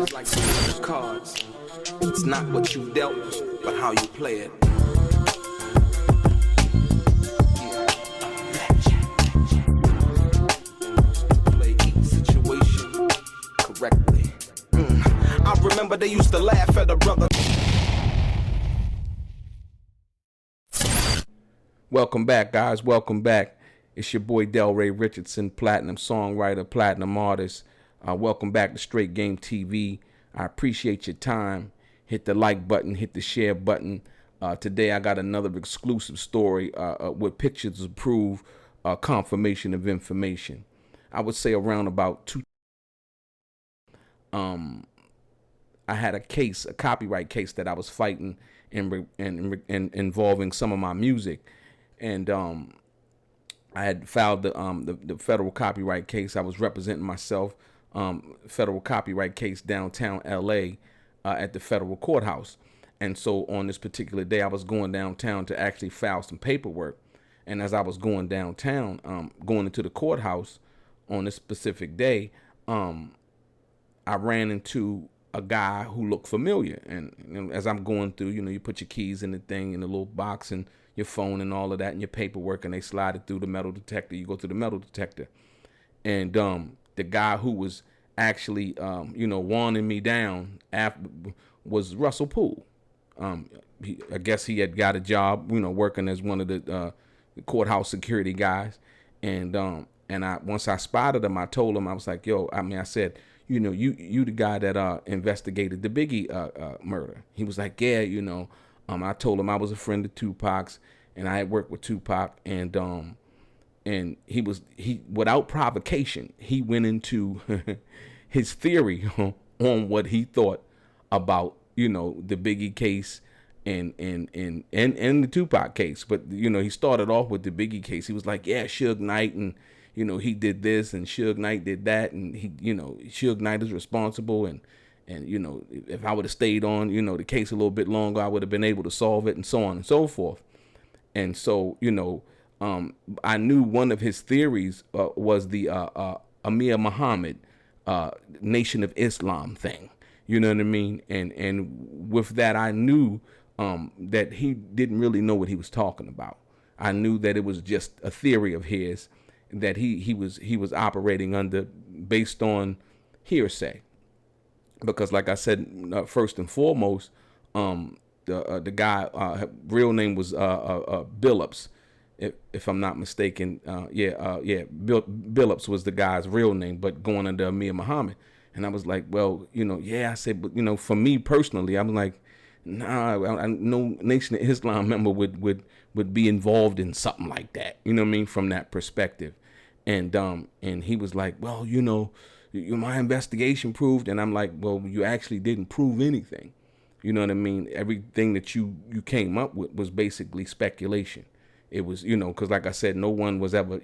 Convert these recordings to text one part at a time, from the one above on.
It's like cards. It's not what you dealt, but how you play it. Play each situation correctly. I remember they used to laugh at a brother. Welcome back, guys. Welcome back. It's your boy DELRAY Richardson, platinum songwriter, platinum artist. Welcome back to Straight Game TV. I appreciate your time. Hit the like button, hit the share button. Today I got another exclusive story with pictures to prove confirmation of information. I would say around about I had a case, a copyright case that I was fighting in involving some of my music. And I had filed the federal copyright case. I was representing myself, federal copyright case downtown LA at the federal courthouse. And so on this particular day, I was going downtown to actually file some paperwork. And as I was going downtown, going into the courthouse on this specific day, I ran into a guy who looked familiar. And as I'm going through, you put your keys in the thing, in the little box, and your phone and all of that, and your paperwork, and they slide it through the metal detector. You go through the metal detector. And the guy who was actually, warning me down was Russell Poole. I guess he had got a job, working as one of the courthouse security guys. And once I spotted him, I told him, I was like, I said, you the guy that investigated the Biggie murder. He was like, yeah, I told him I was a friend of 2Pac's, and I had worked with 2Pac, and he without provocation, he went into his theory on what he thought about the Biggie case and the 2Pac case. But he started off with the Biggie case. He was like, yeah, Suge Knight, and he did this, and Suge Knight did that, and Suge Knight is responsible, and if I would have stayed on the case a little bit longer, I would have been able to solve it, and so on and so forth. And so I knew one of his theories was the Amir Muhammad Nation of Islam thing. You know what I mean? And with that, I knew that he didn't really know what he was talking about. I knew that it was just a theory of his that he was operating under based on hearsay. Because, like I said, first and foremost, the guy real name was Billups, if I'm not mistaken. Billups was the guy's real name, but going under Amir Muhammad. And I was like, well, I said, but for me personally, I'm like, nah, no Nation of Islam member would be involved in something like that. You know what I mean? From that perspective. And he was like, well, my investigation proved, and I'm like, well, you actually didn't prove anything. You know what I mean? Everything that you came up with was basically speculation. It was, because like I said, no one was ever,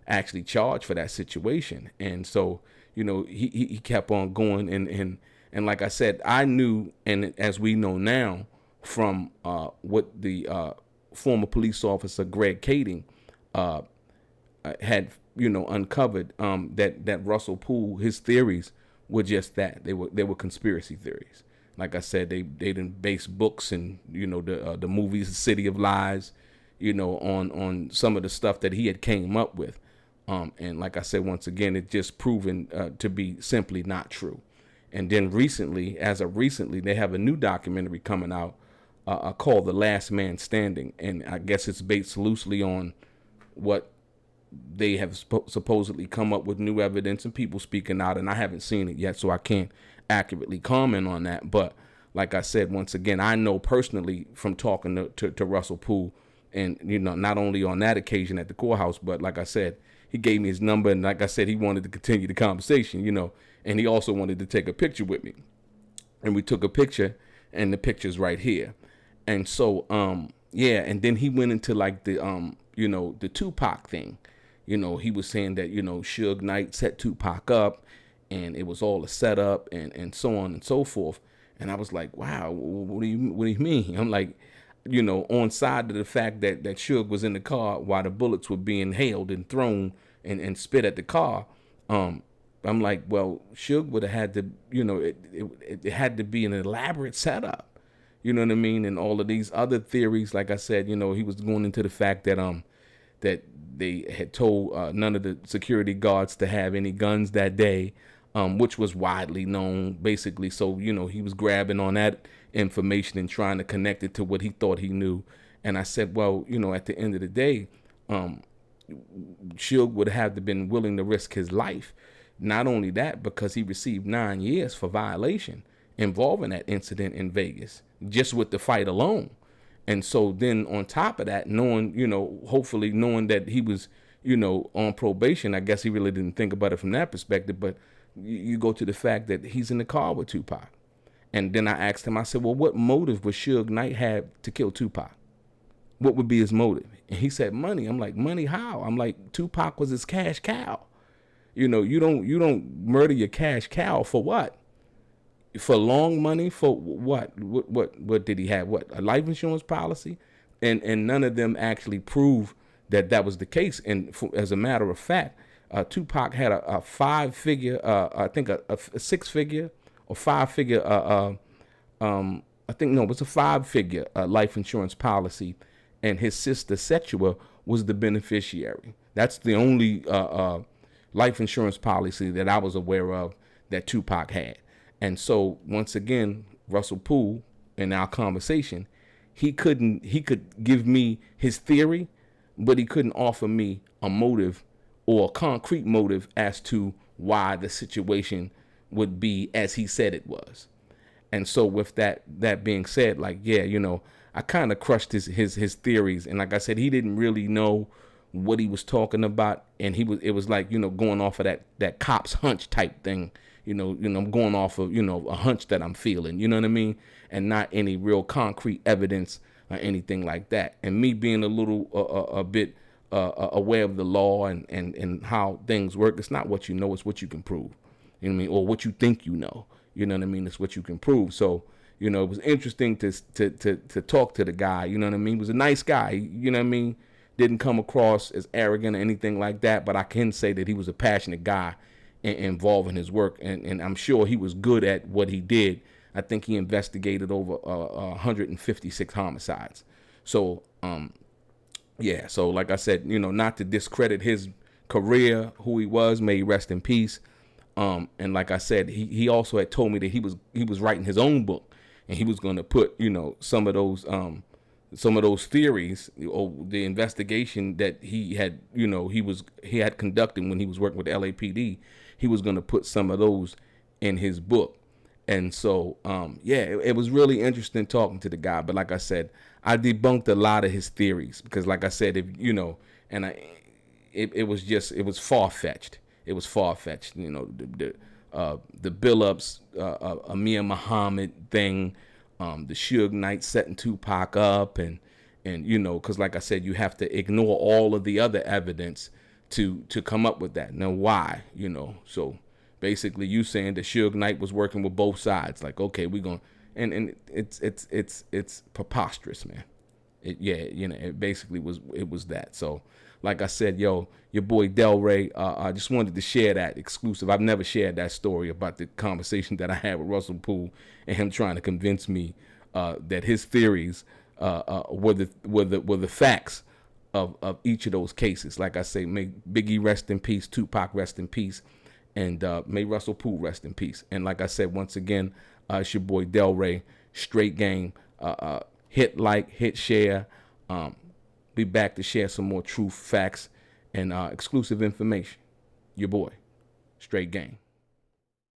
actually charged for that situation. And so, he kept on going. And like I said, I knew, and as we know now from what the former police officer, Greg Kading, had uncovered that Russell Poole, his theories were just that. They were conspiracy theories. Like I said, they didn't base books and the movies, The City of Lies, on some of the stuff that he had came up with. And like I said, once again, it just proven to be simply not true. And then recently, they have a new documentary coming out called The Last Man Standing, and I guess it's based loosely on what they have supposedly come up with new evidence and people speaking out, and I haven't seen it yet, so I can't accurately comment on that. But like I said, once again, I know personally from talking to Russell Poole, and not only on that occasion at the courthouse, but like I said, he gave me his number, and like I said, he wanted to continue the conversation, and he also wanted to take a picture with me, and we took a picture, and the picture's right here. And so and then he went into like the the 2Pac thing. He was saying that, Suge Knight set 2Pac up, and it was all a setup, and so on and so forth. And I was like, wow, what do you mean? I'm like, on side of the fact that Suge was in the car while the bullets were being hailed and thrown and spit at the car, I'm like, well, Suge would have had to, it had to be an elaborate setup. You know what I mean? And all of these other theories, like I said, he was going into the fact that that they had told none of the security guards to have any guns that day, which was widely known, basically. So, he was grabbing on that information and trying to connect it to what he thought he knew. And I said, well, at the end of the day, Suge would have to been willing to risk his life. Not only that, because he received 9 years for violation involving that incident in Vegas, just with the fight alone. And so then on top of that, knowing, hopefully knowing that he was, on probation, I guess he really didn't think about it from that perspective. But you go to the fact that he's in the car with Tupac. And then I asked him, I said, well, what motive would Suge Knight have to kill Tupac? What would be his motive? And he said, money. I'm like, money how? I'm like, Tupac was his cash cow. You don't murder your cash cow for what? For long money? For what? What did he have? What, a life insurance policy? And none of them actually prove that was the case. And as a matter of fact, Tupac had a 5-figure, I think a 6-figure or 5-figure, I think, no, it was a 5-figure life insurance policy. And his sister Setua was the beneficiary. That's the only life insurance policy that I was aware of that Tupac had. And so once again, Russell Poole, in our conversation, he could give me his theory, but he couldn't offer me a motive or a concrete motive as to why the situation would be as he said it was. And so with that being said, like, yeah, I kind of crushed his theories. And like I said, he didn't really know what he was talking about. And it was like, going off of that cop's hunch type thing. I'm going off of, a hunch that I'm feeling, you know what I mean? And not any real concrete evidence or anything like that. And me being a little, a bit aware of the law and how things work, it's not what you know, it's what you can prove. You know what I mean? Or what you think you know. You know what I mean? It's what you can prove. So, it was interesting to talk to the guy. You know what I mean? He was a nice guy. You know what I mean? Didn't come across as arrogant or anything like that. But I can say that he was a passionate guy involved in his work. And I'm sure he was good at what he did. I think he investigated over 156 homicides. So, yeah. So like I said, not to discredit his career, who he was, may he rest in peace. And like I said, he also had told me that he was writing his own book. And he was going to put, some of those theories, or the investigation that he had, he had conducted when he was working with the LAPD. He was going to put some of those in his book. And so, yeah, it was really interesting talking to the guy. But like I said, I debunked a lot of his theories because, like I said, it was far-fetched. It was far-fetched, the Billups, Amir Muhammad thing, the Suge Knight setting Tupac up, and because like I said, you have to ignore all of the other evidence to come up with that. Now, why? So basically, you saying that Suge Knight was working with both sides. Like, okay, we're going, and it's preposterous, man. It basically was that. So, like I said, your boy DELRAY, I just wanted to share that exclusive. I've never shared that story about the conversation that I had with Russell Poole and him trying to convince me that his theories were the facts of each of those cases. Like I say, may Biggie rest in peace, Tupac rest in peace, and may Russell Poole rest in peace. And like I said, once again, it's your boy DELRAY, straight game. Hit share. Be back to share some more truth, facts, and exclusive information. Your boy, straight game.